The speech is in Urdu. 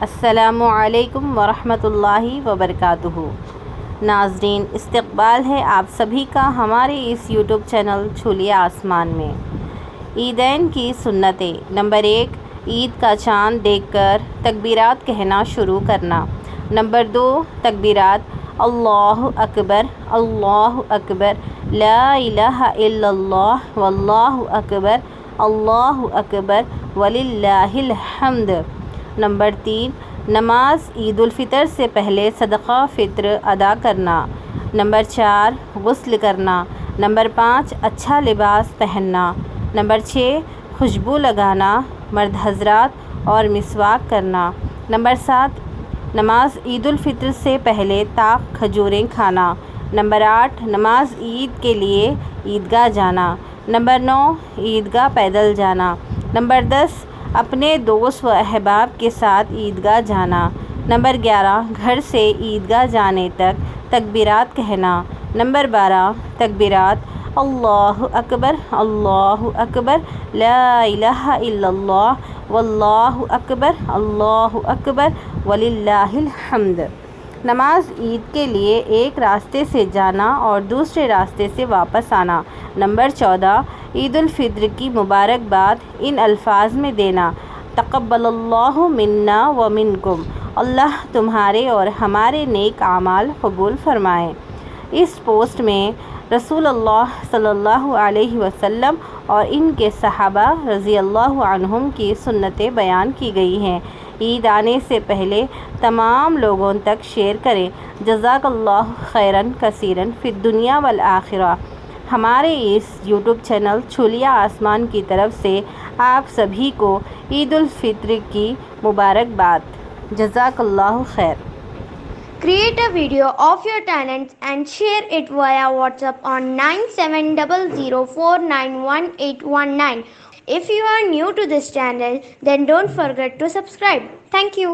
السلام علیکم ورحمۃ اللہ وبرکاتہ۔ ناظرین، استقبال ہے آپ سبھی کا ہمارے اس یوٹیوب چینل چھولیے آسمان میں۔ عیدین کی سنتیں۔ نمبر 1، عید کا چاند دیکھ کر تکبیرات کہنا شروع کرنا۔ نمبر 2، تکبیرات: اللہ اکبر، اللہ اکبر، لا الہ الا اللہ، واللہ اکبر، اللہ اکبر، وللہ الحمد۔ نمبر 3، نماز عید الفطر سے پہلے صدقہ فطر ادا کرنا۔ نمبر 4، غسل کرنا۔ نمبر 5، اچھا لباس پہننا۔ نمبر 6، خوشبو لگانا، مرد حضرات، اور مسواک کرنا۔ نمبر 7، نماز عید الفطر سے پہلے تاق کھجوریں کھانا۔ نمبر 8، نماز عید کے لیے عیدگاہ جانا۔ نمبر 9، عیدگاہ پیدل جانا۔ نمبر 10، اپنے دوست و احباب کے ساتھ عیدگاہ جانا۔ نمبر 11، گھر سے عیدگاہ جانے تک تکبیرات کہنا۔ نمبر 12، تکبیرات: اللہ اکبر، اللہ اکبر، لا الہ الا اللہ، واللہ اکبر، اللہ اکبر، وللہ الحمد۔ نماز عید کے لیے ایک راستے سے جانا اور دوسرے راستے سے واپس آنا۔ نمبر 14، عید الفطر کی مبارکباد ان الفاظ میں دینا: تقبل اللہ منا و منکم، اللہ تمہارے اور ہمارے نیک اعمال قبول فرمائے۔ اس پوسٹ میں رسول اللہ صلی اللہ علیہ وسلم اور ان کے صحابہ رضی اللہ عنہم کی سنتیں بیان کی گئی ہیں۔ عید آنے سے پہلے تمام لوگوں تک شیئر کریں۔ جزاک اللہ خیراً کثیراً فی الدنیا والآخرہ۔ ہمارے اس یوٹیوب چینل چھولیے آسمان کی طرف سے آپ سبھی کو عید الفطر کی مبارکباد۔ جزاک اللہ خیر۔ Create a video of your talents and share it via WhatsApp on 9700491819. If you are new to this channel, then don't forget to subscribe. Thank you.